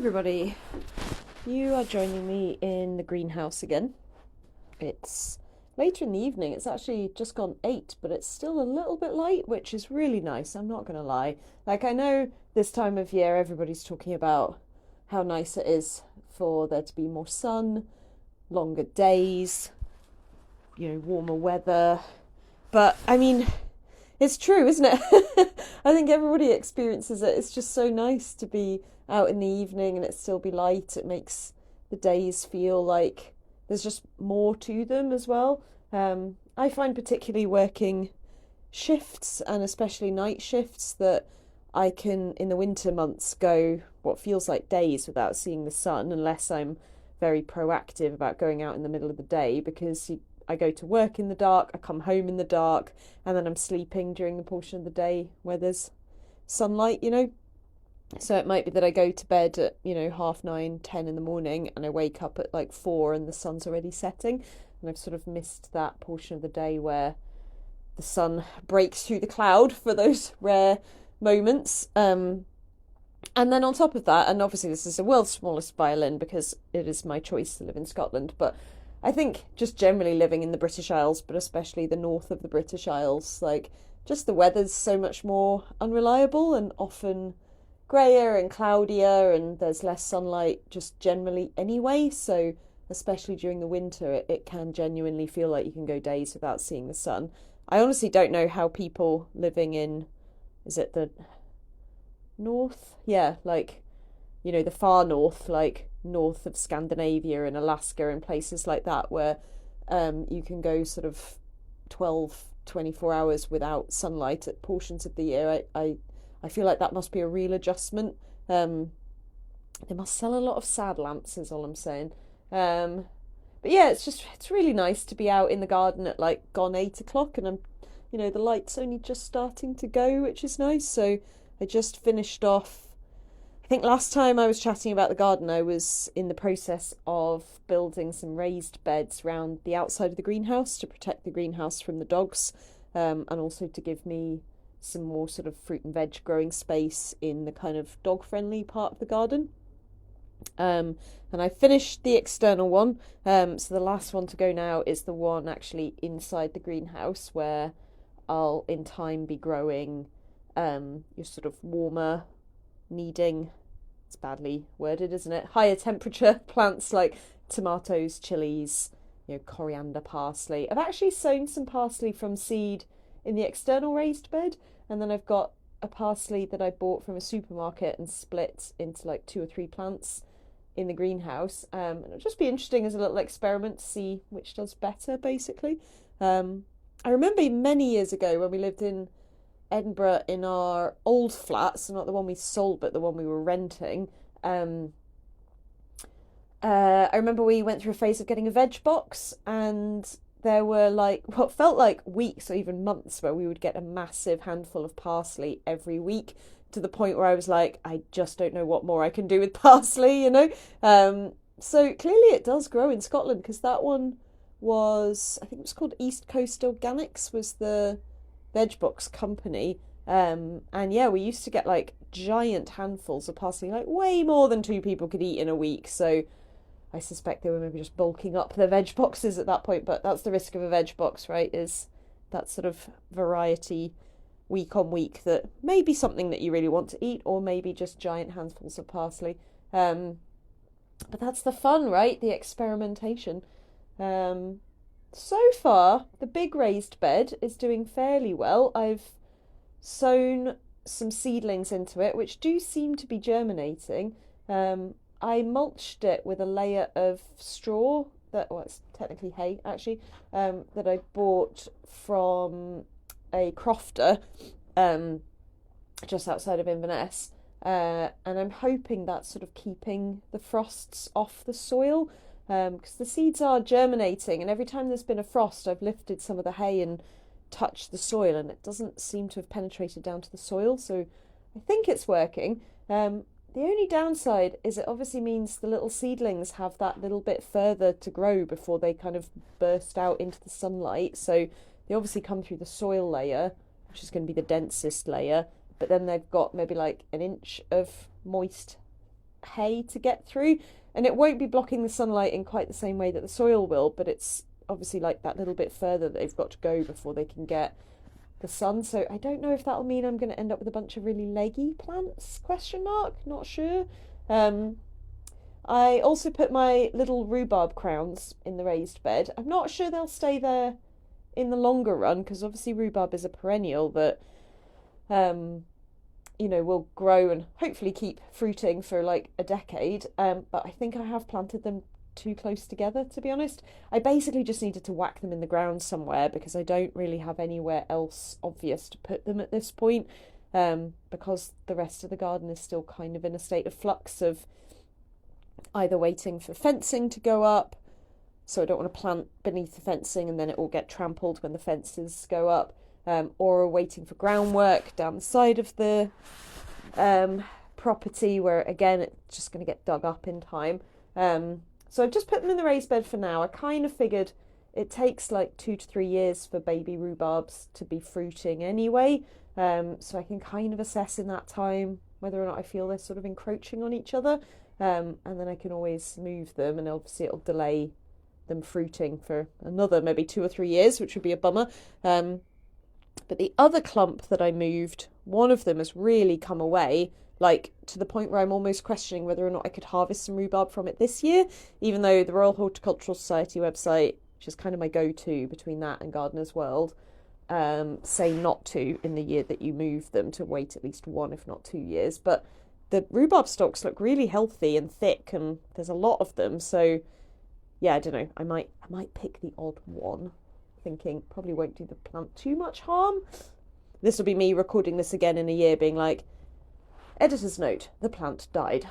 everybody, you are joining me in the greenhouse again. It's later in the evening, it's actually just gone 8, but it's still a little bit light, which is really nice, I'm not gonna lie. Like, I know this time of year everybody's talking about how nice it is for there to be more sun, longer days, warmer weather, but I mean, it's true, isn't it? I think everybody experiences it. It's just so nice to be out in the evening and it still be light. It makes the days feel like there's just more to them as well. I find particularly working shifts and especially night shifts that I can, in the winter months, go what feels like days without seeing the sun unless I'm very proactive about going out in the middle of the day because I go to work in the dark, I come home in the dark, and then I'm sleeping during the portion of the day where there's sunlight. So it might be that I go to bed at, 9:30, 10 in the morning, and I wake up at like 4 and the sun's already setting. And I've sort of missed that portion of the day where the sun breaks through the cloud for those rare moments. And then on top of that, and obviously this is the world's smallest violin because it is my choice to live in Scotland, but I think just generally living in the British Isles, but especially the north of the British Isles, like just the weather's so much more unreliable and often greyer and cloudier and there's less sunlight just generally anyway. So especially during the winter, it can genuinely feel like you can go days without seeing the sun. I honestly don't know how people living in, is it the north? Yeah, like, the far north, like north of Scandinavia and Alaska and places like that where you can go sort of 12, 24 hours without sunlight at portions of the year. I feel like that must be a real adjustment. They must sell a lot of sad lamps is all I'm saying. But yeah, it's really nice to be out in the garden at like gone 8 o'clock and the light's only just starting to go, which is nice. So I just finished off, I think last time I was chatting about the garden, I was in the process of building some raised beds around the outside of the greenhouse to protect the greenhouse from the dogs, and also to give me some more sort of fruit and veg growing space in the kind of dog-friendly part of the garden. And I finished the external one, so the last one to go now is the one actually inside the greenhouse where I'll in time be growing your sort of warmer, needing, it's badly worded, isn't it? Higher temperature plants like tomatoes, chilies, coriander, parsley. I've actually sown some parsley from seed in the external raised bed, and then I've got a parsley that I bought from a supermarket and split into like 2 or 3 plants in the greenhouse. And it'll just be interesting as a little experiment to see which does better, basically. I remember many years ago when we lived in Edinburgh in our old flat, so not the one we sold but the one we were renting. I remember we went through a phase of getting a veg box, and there were like what felt like weeks or even months where we would get a massive handful of parsley every week, to the point where I was like, I just don't know what more I can do with parsley. So clearly it does grow in Scotland, because that one was, I think it was called East Coast Organics was the veg box company, and yeah, we used to get like giant handfuls of parsley, like way more than 2 people could eat in a week. So I suspect they were maybe just bulking up their veg boxes at that point, but that's the risk of a veg box, right? Is that sort of variety week on week that may be something that you really want to eat, or maybe just giant handfuls of parsley. But that's the fun, right? The experimentation. So far, the big raised bed is doing fairly well. I've sown some seedlings into it, which do seem to be germinating. I mulched it with a layer of straw it's technically hay actually, that I bought from a crofter just outside of Inverness, and I'm hoping that's sort of keeping the frosts off the soil, because the seeds are germinating, and every time there's been a frost I've lifted some of the hay and touched the soil and it doesn't seem to have penetrated down to the soil, so I think it's working. The only downside is it obviously means the little seedlings have that little bit further to grow before they kind of burst out into the sunlight. So they obviously come through the soil layer, which is going to be the densest layer, but then they've got maybe like an inch of moist hay to get through, and it won't be blocking the sunlight in quite the same way that the soil will, but it's obviously like that little bit further that they've got to go before they can get the sun. So I don't know if that'll mean I'm going to end up with a bunch of really leggy plants, question mark, not sure. I also put my little rhubarb crowns in the raised bed. I'm not sure they'll stay there in the longer run, because obviously rhubarb is a perennial that will grow and hopefully keep fruiting for like a decade. But I think I have planted them too close together, to be honest. I basically just needed to whack them in the ground somewhere, because I don't really have anywhere else obvious to put them at this point, because the rest of the garden is still kind of in a state of flux of either waiting for fencing to go up, so I don't want to plant beneath the fencing and then it will get trampled when the fences go up, or waiting for groundwork down the side of the property, where again it's just going to get dug up in time. So I've just put them in the raised bed for now. I kind of figured it takes like 2 to 3 years for baby rhubarbs to be fruiting anyway, so I can kind of assess in that time whether or not I feel they're sort of encroaching on each other, and then I can always move them, and obviously it'll delay them fruiting for another maybe 2 or 3 years, which would be a bummer. But the other clump that I moved, one of them has really come away, like to the point where I'm almost questioning whether or not I could harvest some rhubarb from it this year, even though the Royal Horticultural Society website, which is kind of my go-to between that and Gardener's World, say not to in the year that you move them, to wait at least 1 if not 2 years. But the rhubarb stalks look really healthy and thick, and there's a lot of them, so yeah, I don't know, I might pick the odd one, thinking probably won't do the plant too much harm. This will be me recording this again in a year being like, editor's note, the plant died.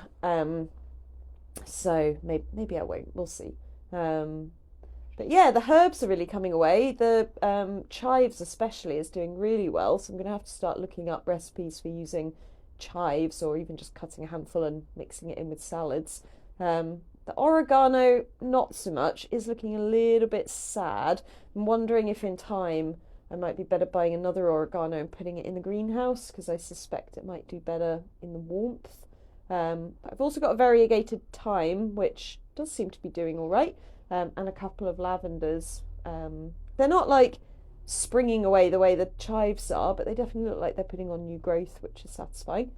So maybe I won't, we'll see. But yeah, the herbs are really coming away. The chives especially is doing really well, so I'm going to have to start looking up recipes for using chives, or even just cutting a handful and mixing it in with salads. The oregano, not so much, is looking a little bit sad. I'm wondering if in time I might be better buying another oregano and putting it in the greenhouse, because I suspect it might do better in the warmth. But I've also got a variegated thyme, which does seem to be doing all right, and a couple of lavenders. They're not like springing away the way the chives are, but they definitely look like they're putting on new growth, which is satisfying.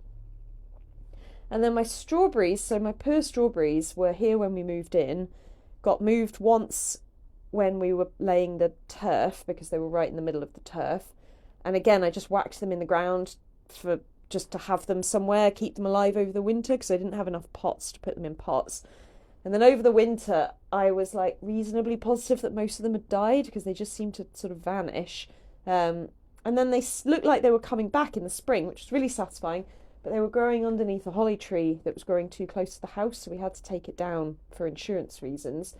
And then my strawberries, so my pur strawberries were here when we moved in, got moved once when we were laying the turf, because they were right in the middle of the turf. And again, I just whacked them in the ground for just to have them somewhere, keep them alive over the winter, because I didn't have enough pots to put them in pots. And then over the winter, I was like reasonably positive that most of them had died, because they just seemed to sort of vanish. And then they looked like they were coming back in the spring, which was really satisfying. But they were growing underneath a holly tree that was growing too close to the house, so we had to take it down for insurance reasons.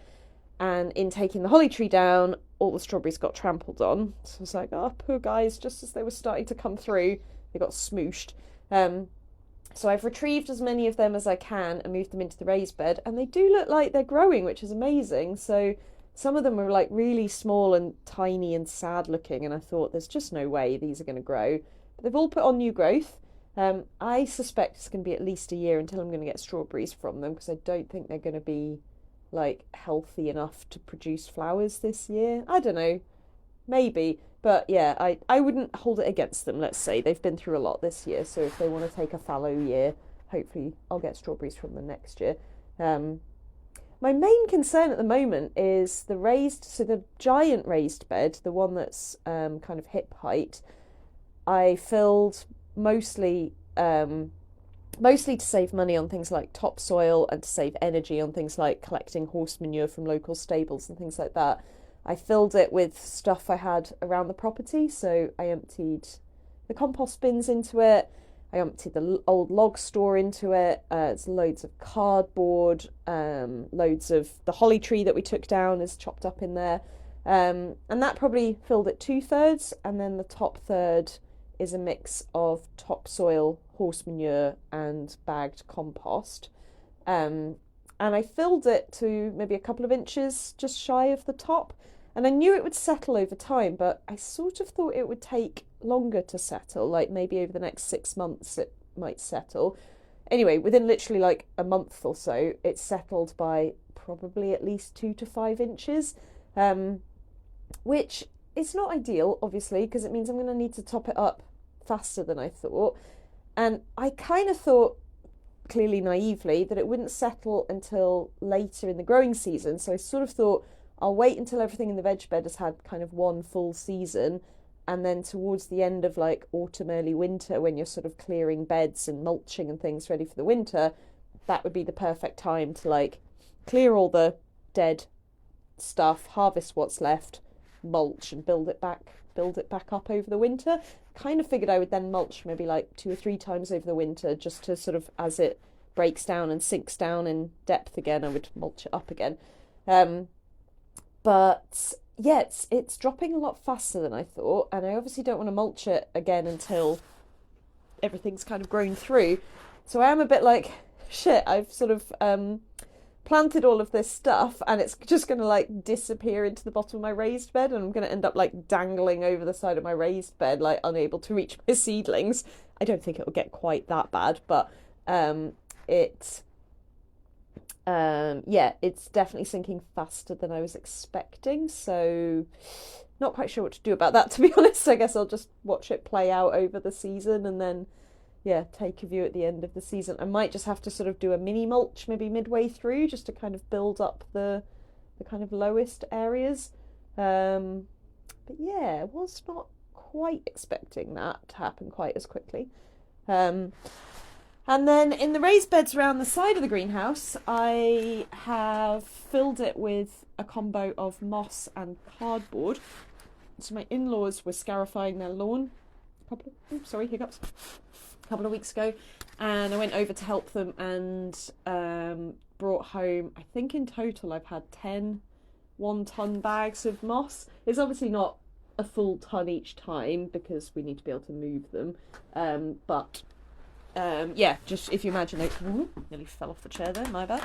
And in taking the holly tree down, all the strawberries got trampled on. So I was like, oh, poor guys, just as they were starting to come through, they got smooshed. So I've retrieved as many of them as I can and moved them into the raised bed, and they do look like they're growing, which is amazing. So some of them are like really small and tiny and sad looking, and I thought there's just no way these are going to grow. But they've all put on new growth. I suspect it's going to be at least a year until I'm going to get strawberries from them, because I don't think they're going to be like healthy enough to produce flowers this year. I don't know, maybe, but yeah, I wouldn't hold it against them. Let's say they've been through a lot this year, so if they want to take a fallow year, hopefully I'll get strawberries from them next year. My main concern at the moment is the giant raised bed, the one that's kind of hip height, I filled mostly to save money on things like topsoil, and to save energy on things like collecting horse manure from local stables and things like that. I filled it with stuff I had around the property, so I emptied the compost bins into it, I emptied the old log store into it, it's loads of cardboard, loads of the holly tree that we took down is chopped up in there, and that probably filled it 2/3, and then the top third is a mix of topsoil, horse manure and bagged compost. And I filled it to maybe a couple of inches just shy of the top. And I knew it would settle over time, but I sort of thought it would take longer to settle, like maybe over the next 6 months it might settle. anyway, within literally like a month or so, it's settled by probably at least 2 to 5 inches, which is not ideal, obviously, because it means I'm going to need to top it up faster than I thought. And I kind of thought, clearly naively, that it wouldn't settle until later in the growing season. So I sort of thought I'll wait until everything in the veg bed has had kind of one full season, and then towards the end of like autumn, early winter, when you're sort of clearing beds and mulching and things ready for the winter, that would be the perfect time to like clear all the dead stuff, harvest what's left, mulch, and build it back up over the winter. Kind of figured I would then mulch maybe like 2 or 3 times over the winter, just to sort of, as it breaks down and sinks down in depth again, I would mulch it up again. But yeah, it's dropping a lot faster than I thought, and I obviously don't want to mulch it again until everything's kind of grown through. So I am a bit like, shit, I've sort of planted all of this stuff and it's just going to like disappear into the bottom of my raised bed, and I'm going to end up like dangling over the side of my raised bed, like unable to reach my seedlings. I don't think it'll get quite that bad, but it's definitely sinking faster than I was expecting, so not quite sure what to do about that, to be honest. I guess I'll just watch it play out over the season and then take a view at the end of the season. I might just have to sort of do a mini mulch maybe midway through, just to kind of build up the kind of lowest areas. But yeah, I was not quite expecting that to happen quite as quickly. And then in the raised beds around the side of the greenhouse, I have filled it with a combo of moss and cardboard. So my in-laws were scarifying their lawn a couple of weeks ago, and I went over to help them and brought home, I think in total I've had 10 1-ton bags of moss. It's obviously not a full ton each time because we need to be able to move them, but just if you imagine nearly fell off the chair there, my bad.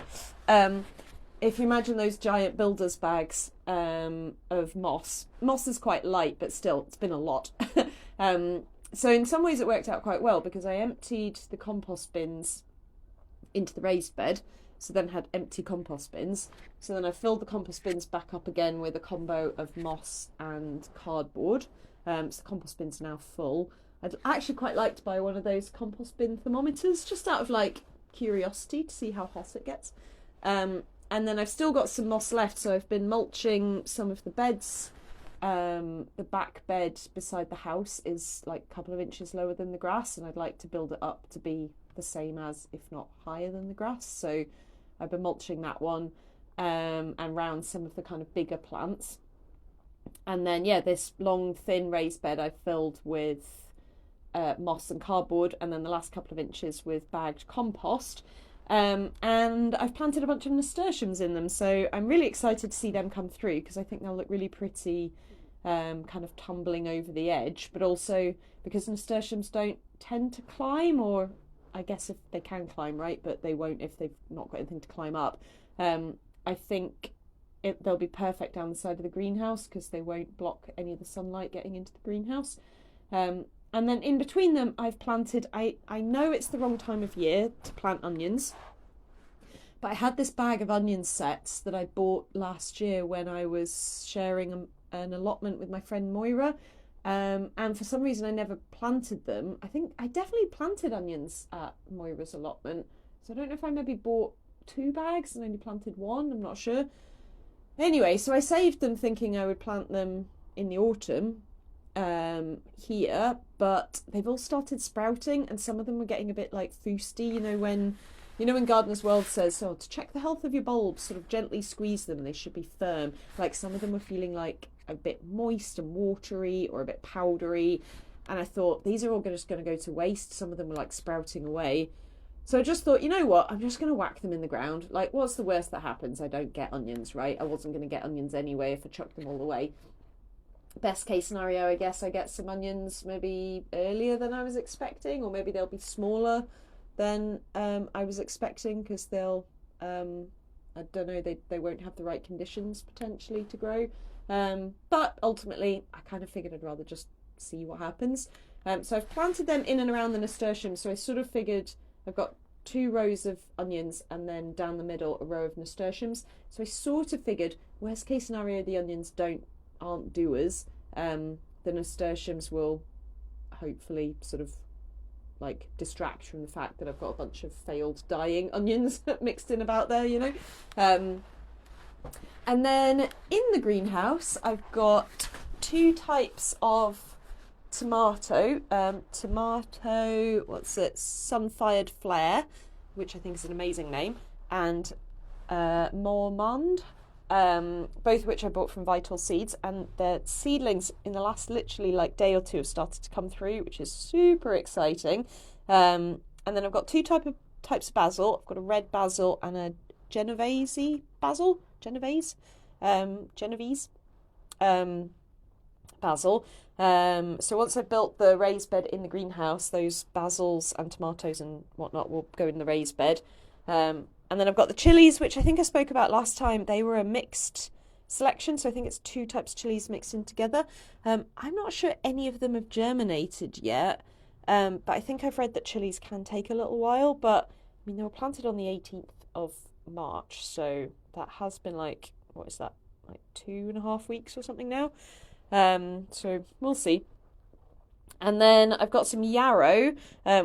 If you imagine those giant builder's bags of moss is quite light, but still it's been a lot. So in some ways it worked out quite well, because I emptied the compost bins into the raised bed, so then had empty compost bins. So then I filled the compost bins back up again with a combo of moss and cardboard. So the compost bins are now full. I'd actually quite like to buy one of those compost bin thermometers, just out of like curiosity to see how hot it gets. And then I've still got some moss left, so I've been mulching some of the beds. The back bed beside the house is like a couple of inches lower than the grass, and I'd like to build it up to be the same as, if not higher than, the grass. So I've been mulching that one, and round some of the kind of bigger plants. And then this long thin raised bed I filled with moss and cardboard, and then the last couple of inches with bagged compost. And I've planted a bunch of nasturtiums in them, so I'm really excited to see them come through, because I think they'll look really pretty, kind of tumbling over the edge, but also because nasturtiums don't tend to climb, or I guess if they can climb, right, but they won't if they've not got anything to climb up. I think they'll be perfect down the side of the greenhouse, because they won't block any of the sunlight getting into the greenhouse. And then in between them, I've planted, I know it's the wrong time of year to plant onions, but I had this bag of onion sets that I bought last year when I was sharing an allotment with my friend Moira. And for some reason I never planted them. I think I definitely planted onions at Moira's allotment. So I don't know if I maybe bought 2 bags and only planted 1, I'm not sure. Anyway, so I saved them thinking I would plant them in the autumn here, but they've all started sprouting, and some of them were getting a bit like foosty, when Gardener's World says, to check the health of your bulbs, sort of gently squeeze them, they should be firm. Like, some of them were feeling like a bit moist and watery, or a bit powdery, and I thought, these are all just going to go to waste. Some of them were like sprouting away. So I just thought, you know what, I'm just going to whack them in the ground. Like, what's the worst that happens? I don't get onions, right? I wasn't going to get onions anyway if I chucked them all away. Best case scenario, I guess I get some onions maybe earlier than I was expecting, or maybe they'll be smaller than I was expecting, because they'll, I don't know, they won't have the right conditions potentially to grow. But ultimately, I kind of figured I'd rather just see what happens. So I've planted them in and around the nasturtium, so I sort of figured I've got 2 rows of onions, and then down the middle a row of nasturtiums. So I sort of figured, worst case scenario, the onions aren't doers. The nasturtiums will hopefully sort of like distract from the fact that I've got a bunch of failed dying onions mixed in about there, you know. And then in the greenhouse I've got 2 types of tomato, Sun-Fired Flare, which I think is an amazing name, and Mormand, both of which I bought from Vital Seeds, and the seedlings in the last literally like day or two have started to come through, which is super exciting. And then I've got 2 types of basil. I've got a red basil and a Genovese basil. Genovese basil. So once I've built the raised bed in the greenhouse, those basils and tomatoes and whatnot will go in the raised bed. And then I've got the chilies, which I think I spoke about last time. They were a mixed selection, so I think it's 2 types of chilies mixed in together. I'm not sure any of them have germinated yet, but I think I've read that chilies can take a little while. But I mean, they were planted on the 18th of March, so that has been like, what is that, like 2.5 weeks or something now. So we'll see. And then I've got some yarrow,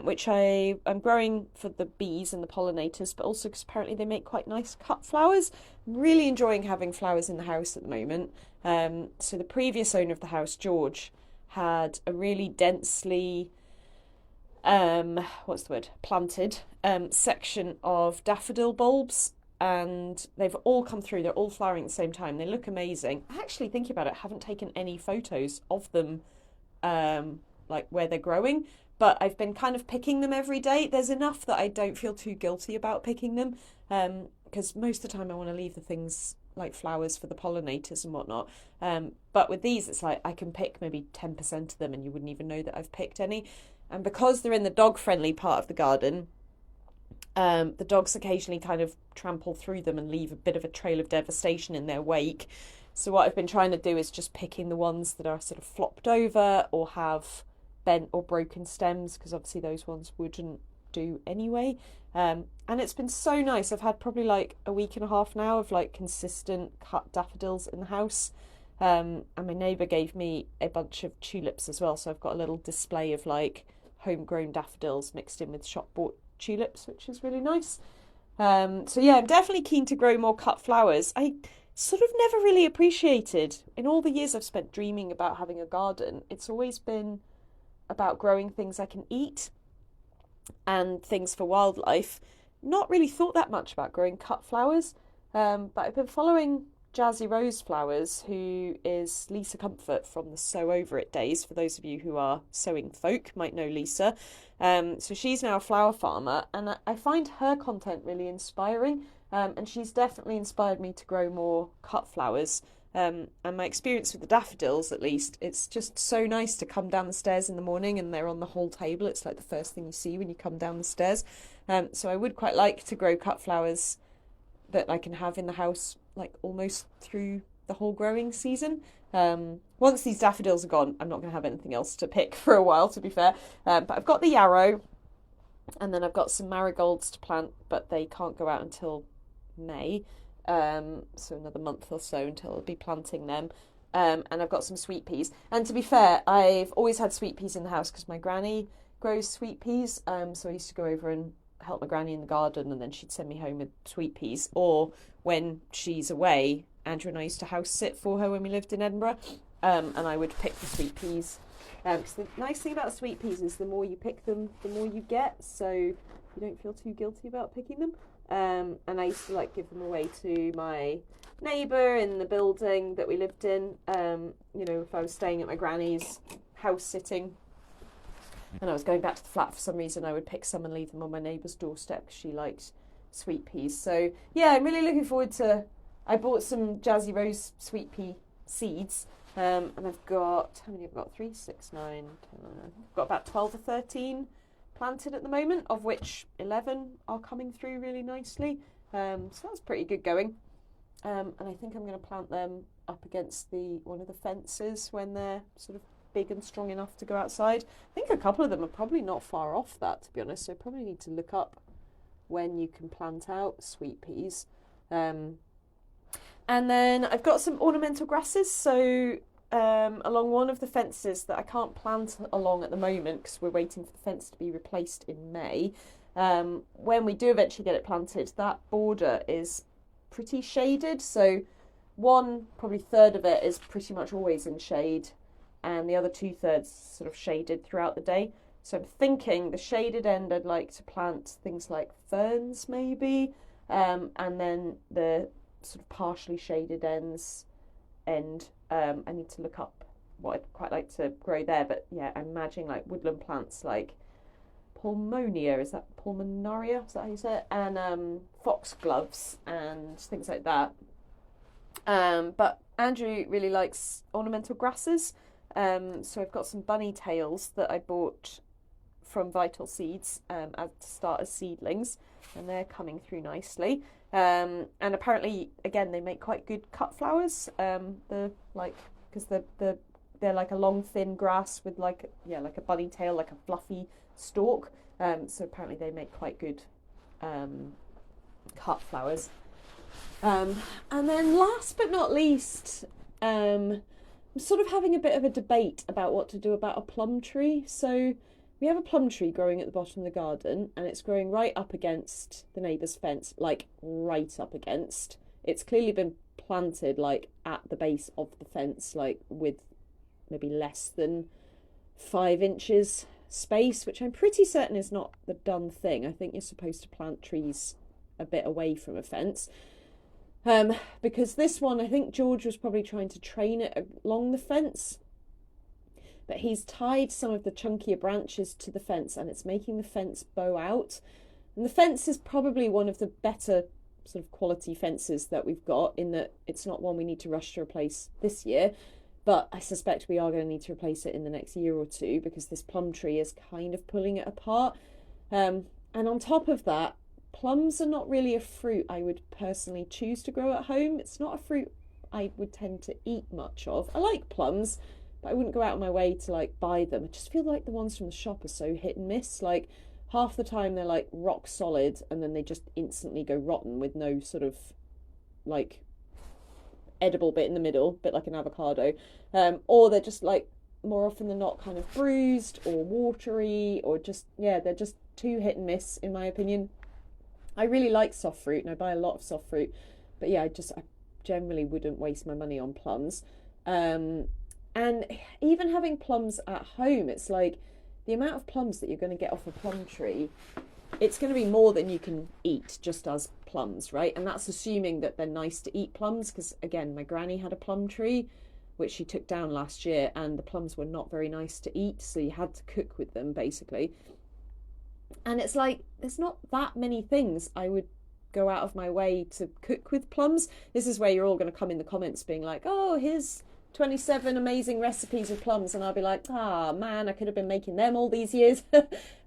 which I'm growing for the bees and the pollinators, but also because apparently they make quite nice cut flowers. I'm really enjoying having flowers in the house at the moment. So the previous owner of the house, George, had a really densely, planted section of daffodil bulbs, and they've all come through. They're all flowering at the same time. They look amazing. Actually, thinking about it, I haven't taken any photos of them, like where they're growing, but I've been kind of picking them every day. There's enough that I don't feel too guilty about picking them, because most of the time I want to leave the things like flowers for the pollinators and whatnot. But with these, it's like I can pick maybe 10% of them and you wouldn't even know that I've picked any. And because they're in the dog-friendly part of the garden, the dogs occasionally kind of trample through them and leave a bit of a trail of devastation in their wake. So what I've been trying to do is just picking the ones that are sort of flopped over or have bent or broken stems, because obviously those ones wouldn't do anyway. And it's been so nice. I've had probably like a week and a half now of like consistent cut daffodils in the house. And my neighbour gave me a bunch of tulips as well, so I've got a little display of like homegrown daffodils mixed in with shop bought tulips, which is really nice. So yeah, I'm definitely keen to grow more cut flowers. I sort of never really appreciated, in all the years I've spent dreaming about having a garden, it's always been about growing things I can eat and things for wildlife. Not really thought that much about growing cut flowers, but I've been following Jazzy Rose Flowers, who is Lisa Comfort from the Sew Over It days. For those of you who are sewing folk might know Lisa. So she's now a flower farmer, and I find her content really inspiring, and she's definitely inspired me to grow more cut flowers. And my experience with the daffodils, at least, it's just so nice to come down the stairs in the morning and they're on the whole table. It's like the first thing you see when you come down the stairs. So I would quite like to grow cut flowers that I can have in the house like almost through the whole growing season. Once these daffodils are gone, I'm not going to have anything else to pick for a while, to be fair. But I've got the yarrow, and then I've got some marigolds to plant, but they can't go out until May. So another month or so until I'll be planting them. And I've got some sweet peas. And to be fair, I've always had sweet peas in the house because my granny grows sweet peas. So I used to go over and help my granny in the garden, and then she'd send me home with sweet peas. Or when she's away, Andrew and I used to house sit for her when we lived in Edinburgh, and I would pick the sweet peas. Because the nice thing about sweet peas is the more you pick them, the more you get, so you don't feel too guilty about picking them. And I used to like give them away to my neighbour in the building that we lived in. You know, if I was staying at my granny's house sitting and I was going back to the flat for some reason, I would pick some and leave them on my neighbour's doorstep because she liked sweet peas. So yeah, I'm really looking forward to... I bought some Jazzy Rose sweet pea seeds, and I've got... How many have I got? 3, 6, 9, 10... I've got about 12 or 13 planted at the moment, of which 11 are coming through really nicely. So that's pretty good going. And I think I'm going to plant them up against one of the fences when they're sort of big and strong enough to go outside. I think a couple of them are probably not far off that, to be honest, so I probably need to look up when you can plant out sweet peas. And then I've got some ornamental grasses, so along one of the fences that I can't plant along at the moment because we're waiting for the fence to be replaced in May. When we do eventually get it planted, that border is pretty shaded, so one probably third of it is pretty much always in shade, and the other 2/3 sort of shaded throughout the day. So I'm thinking the shaded end I'd like to plant things like ferns maybe, and then the sort of partially shaded I need to look up what I'd quite like to grow there, but yeah, I'm imagining like woodland plants like pulmonia, is that pulmonaria, is that how you say it, and foxgloves and things like that. But Andrew really likes ornamental grasses, so I've got some bunny tails that I bought from Vital Seeds to start as seedlings, and they're coming through nicely. And apparently, again, they make quite good cut flowers. Because they're like a long thin grass with like a bunny tail, like a fluffy stalk. So apparently they make quite good cut flowers. And then last but not least, I'm sort of having a bit of a debate about what to do about a plum tree. So we have a plum tree growing at the bottom of the garden, and it's growing right up against the neighbour's fence, like right up against. It's clearly been planted like at the base of the fence, like with maybe less than 5 inches space, which I'm pretty certain is not the done thing. I think you're supposed to plant trees a bit away from a fence. Because this one, I think George was probably trying to train it along the fence, but he's tied some of the chunkier branches to the fence, and it's making the fence bow out. And the fence is probably one of the better sort of quality fences that we've got, in that it's not one we need to rush to replace this year, but I suspect we are going to need to replace it in the next year or two, because this plum tree is kind of pulling it apart. And on top of that, plums are not really a fruit I would personally choose to grow at home. It's not a fruit I would tend to eat much of. I like plums, but I wouldn't go out of my way to like buy them. I just feel like the ones from the shop are so hit and miss. Like half the time they're like rock solid, and then they just instantly go rotten with no sort of like edible bit in the middle, bit like an avocado. Or they're just like more often than not kind of bruised or watery, or just, yeah, they're just too hit and miss in my opinion. I really like soft fruit, and I buy a lot of soft fruit, but yeah, I generally wouldn't waste my money on plums. And even having plums at home, it's like the amount of plums that you're going to get off a plum tree, it's going to be more than you can eat just as plums, right? And that's assuming that they're nice to eat plums, because again, my granny had a plum tree which she took down last year, and the plums were not very nice to eat, so you had to cook with them basically. And it's like, there's not that many things I would go out of my way to cook with plums. This is where you're all going to come in the comments being like, oh, here's 27 amazing recipes with plums, and I'll be like, ah, man, I could have been making them all these years.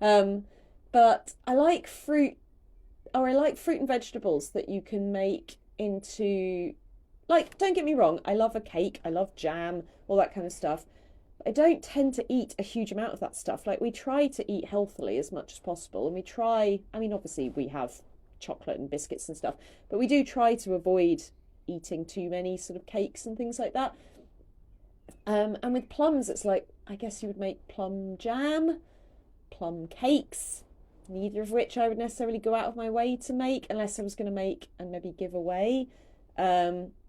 But I like fruit and vegetables that you can make into, like, don't get me wrong, I love a cake, I love jam, all that kind of stuff. I don't tend to eat a huge amount of that stuff. Like, we try to eat healthily as much as possible, and we try, I mean, obviously we have chocolate and biscuits and stuff, but we do try to avoid eating too many sort of cakes and things like that. And with plums, it's like, I guess you would make plum jam, plum cakes, neither of which I would necessarily go out of my way to make, unless I was going to make and maybe give away.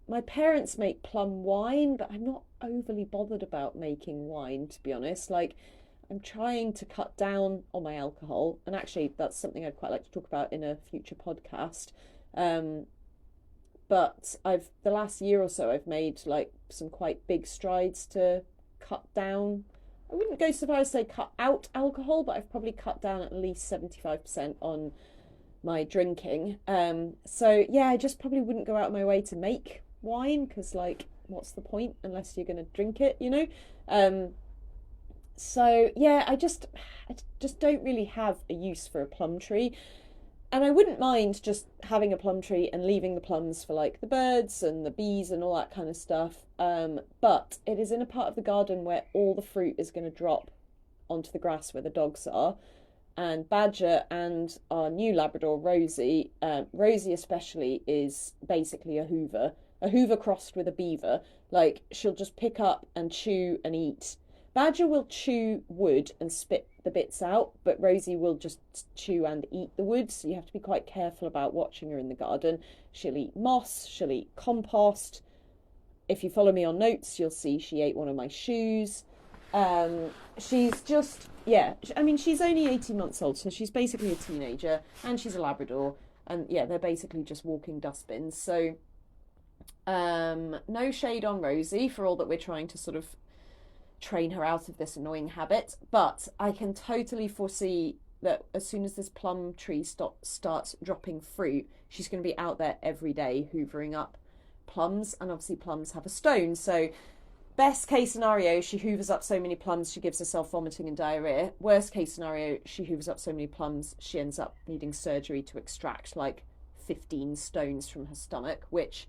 My parents make plum wine, but I'm not overly bothered about making wine, to be honest. Like, I'm trying to cut down on my alcohol, and actually that's something I'd quite like to talk about in a future podcast. But the last year or so, I've made like some quite big strides to cut down. I wouldn't go so far as to say cut out alcohol, but I've probably cut down at least 75% on my drinking. So yeah, I just probably wouldn't go out of my way to make wine, because like, what's the point unless you're going to drink it, you know? So yeah, I just don't really have a use for a plum tree. And I wouldn't mind just having a plum tree and leaving the plums for like the birds and the bees and all that kind of stuff. But it is in a part of the garden where all the fruit is going to drop onto the grass where the dogs are. and Badger and our new Labrador, Rosie, Rosie especially, is basically a Hoover crossed with a beaver. Like, she'll just pick up and chew and eat. Badger will chew wood and spit the bits out, but Rosie will just chew and eat the wood, so you have to be quite careful about watching her in the garden. She'll eat moss, she'll eat compost. If you follow me on notes, you'll see she ate one of my shoes. She's just, yeah, I mean, she's only 18 months old, so she's basically a teenager, and she's a Labrador, and yeah, they're basically just walking dustbins. So, no shade on Rosie for all that we're trying to sort of train her out of this annoying habit, but I can totally foresee that as soon as this plum tree starts dropping fruit, she's going to be out there every day hoovering up plums, and obviously plums have a stone, so best case scenario, she hoovers up so many plums she gives herself vomiting and diarrhea. Worst case scenario, she hoovers up so many plums she ends up needing surgery to extract like 15 stones from her stomach, which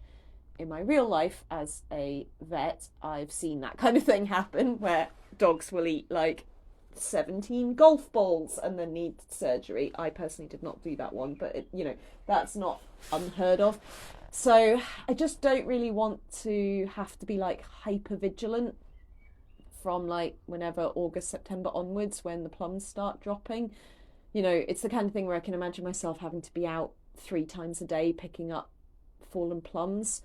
in my real life as a vet, I've seen that kind of thing happen where dogs will eat like 17 golf balls and then need surgery. I personally did not do that one, but that's not unheard of. So I just don't really want to have to be like hyper vigilant from like whenever August, September onwards when the plums start dropping. It's the kind of thing where I can imagine myself having to be out 3 times a day picking up fallen plums.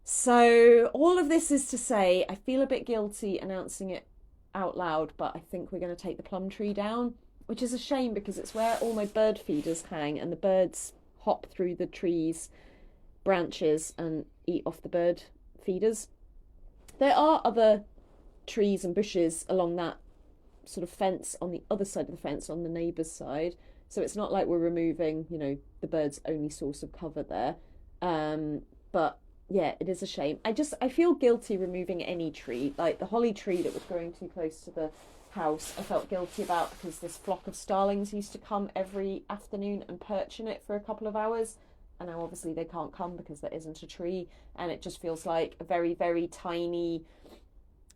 So all of this is to say, I feel a bit guilty announcing it out loud, but I think we're going to take the plum tree down, which is a shame because it's where all my bird feeders hang, and the birds hop through the trees branches and eat off the bird feeders. There are other trees and bushes along that sort of fence on the other side of the fence, on the neighbour's side, so it's not like we're removing the bird's only source of cover there. But yeah, it is a shame. I feel guilty removing any tree. Like the holly tree that was growing too close to the house, I felt guilty about because this flock of starlings used to come every afternoon and perch in it for a couple of hours, and now obviously they can't come because there isn't a tree, and it just feels like a very, very tiny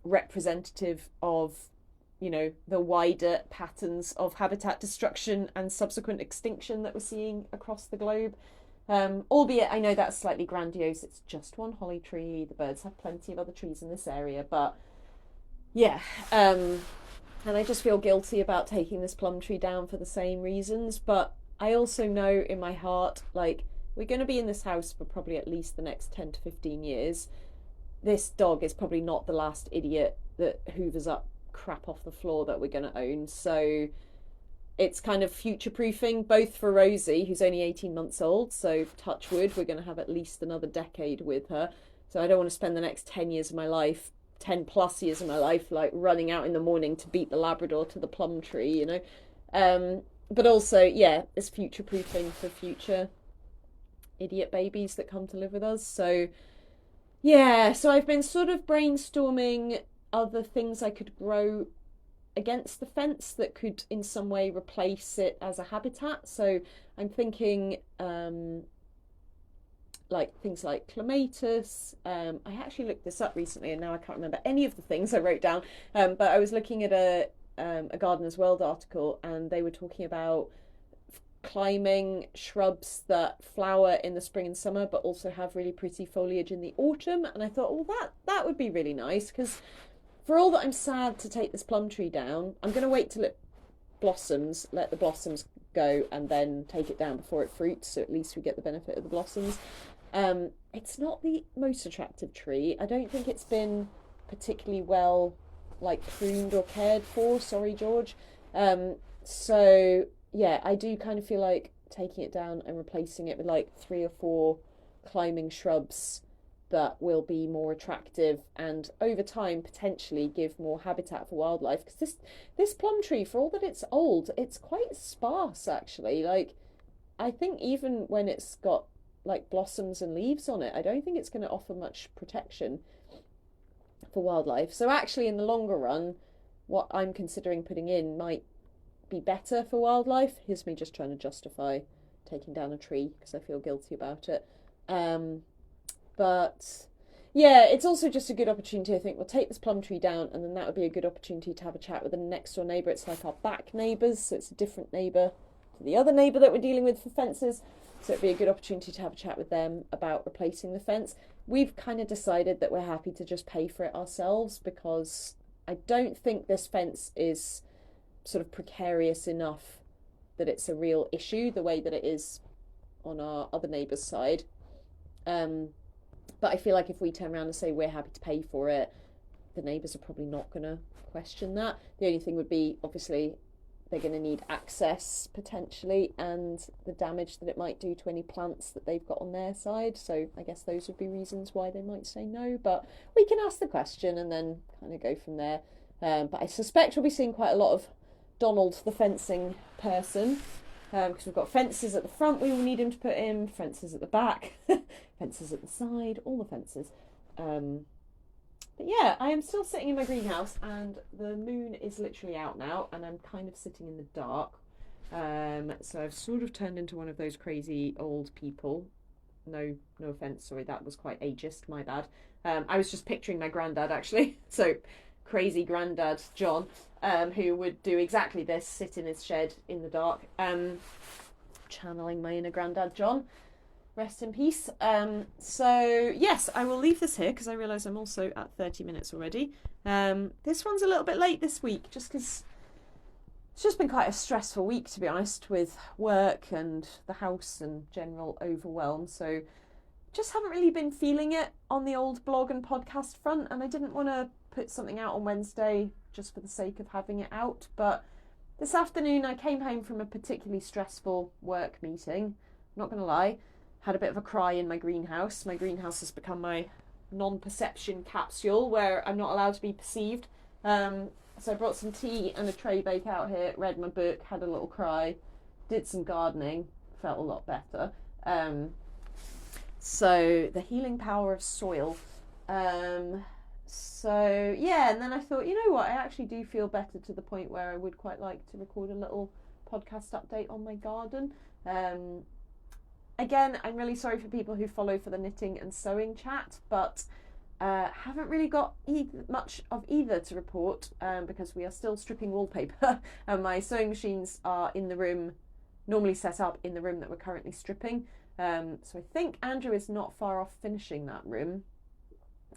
representative of the wider patterns of habitat destruction and subsequent extinction that we're seeing across the globe. Albeit I know that's slightly grandiose, it's just one holly tree, the birds have plenty of other trees in this area, but yeah, and I just feel guilty about taking this plum tree down for the same reasons, but I also know in my heart, like, we're going to be in this house for probably at least the next 10 to 15 years. This dog is probably not the last idiot that hoovers up crap off the floor that we're going to own, so it's kind of future-proofing, both for Rosie, who's only 18 months old, so touch wood, we're going to have at least another decade with her. So I don't want to spend the next 10 years of my life, 10 plus years of my life, like running out in the morning to beat the Labrador to the plum tree, But also, yeah, it's future-proofing for future idiot babies that come to live with us. So, yeah, so I've been sort of brainstorming other things I could grow against the fence that could in some way replace it as a habitat. So I'm thinking like things like clematis. I actually looked this up recently and now I can't remember any of the things I wrote down, but I was looking at a Gardener's World article and they were talking about climbing shrubs that flower in the spring and summer but also have really pretty foliage in the autumn, and I thought, well, that would be really nice, because for all that I'm sad to take this plum tree down, I'm going to wait till it blossoms, let the blossoms go, and then take it down before it fruits, so at least we get the benefit of the blossoms. It's not the most attractive tree. I don't think it's been particularly well pruned or cared for. Sorry, George. So yeah, I do kind of feel like taking it down and replacing it with 3 or 4 climbing shrubs that will be more attractive and over time potentially give more habitat for wildlife, because this plum tree, for all that it's old, it's quite sparse actually. I think even when it's got blossoms and leaves on it, I don't think it's going to offer much protection for wildlife. So actually in the longer run, what I'm considering putting in might be better for wildlife. Here's me just trying to justify taking down a tree because I feel guilty about it. But Yeah, it's also just a good opportunity. I think we'll take this plum tree down, and then that would be a good opportunity to have a chat with the next door neighbour. It's like our back neighbours, so it's a different neighbour to the other neighbour that we're dealing with for fences. So it'd be a good opportunity to have a chat with them about replacing the fence. We've kind of decided that we're happy to just pay for it ourselves, because I don't think this fence is sort of precarious enough that it's a real issue the way that it is on our other neighbour's side. But I feel like if we turn around and say we're happy to pay for it, the neighbours are probably not going to question that. The only thing would be, obviously, they're going to need access potentially, and the damage that it might do to any plants that they've got on their side. So I guess those would be reasons why they might say no. But we can ask the question and then kind of go from there. But I suspect we'll be seeing quite a lot of Donald the fencing person, because we've got fences at the front we will need him to put in, fences at the back, fences at the side, all the fences. But yeah, I am still sitting in my greenhouse, and the moon is literally out now, and I'm kind of sitting in the dark. So I've sort of turned into one of those crazy old people. No offence, sorry, that was quite ageist, my bad. I was just picturing my granddad, actually. So crazy granddad John, who would do exactly this, sit in his shed in the dark. Channeling my inner granddad John. Rest in peace. So yes, I will leave this here because I realise I'm also at 30 minutes already. This one's a little bit late this week, just because it's just been quite a stressful week, to be honest, with work and the house and general overwhelm. So just haven't really been feeling it on the old blog and podcast front, and I didn't want to put something out on Wednesday just for the sake of having it out. But this afternoon I came home from a particularly stressful work meeting. Not going to lie. Had a bit of a cry in my greenhouse. My greenhouse has become my non-perception capsule where I'm not allowed to be perceived. So I brought some tea and a tray bake out here, read my book, had a little cry, did some gardening, felt a lot better. So the healing power of soil. So yeah, and then I thought, you know what, I actually do feel better, to the point where I would quite like to record a little podcast update on my garden. Again, I'm really sorry for people who follow for the knitting and sewing chat, but haven't really got much of either to report, because we are still stripping wallpaper and my sewing machines are in the room, normally set up in the room that we're currently stripping. So I think Andrew is not far off finishing that room,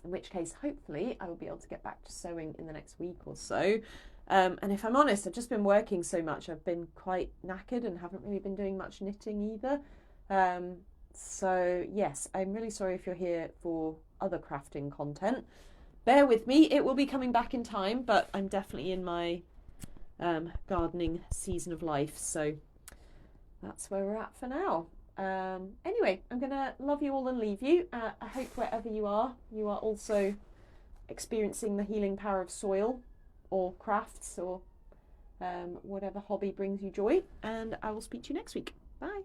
in which case hopefully I will be able to get back to sewing in the next week or so. And if I'm honest, I've just been working so much, I've been quite knackered and haven't really been doing much knitting either. So yes, I'm really sorry if you're here for other crafting content. Bear with me, it will be coming back in time, but I'm definitely in my gardening season of life, so that's where we're at for now. Anyway, I'm gonna love you all and leave you. I hope wherever you are also experiencing the healing power of soil, or crafts, or whatever hobby brings you joy, and I will speak to you next week. Bye.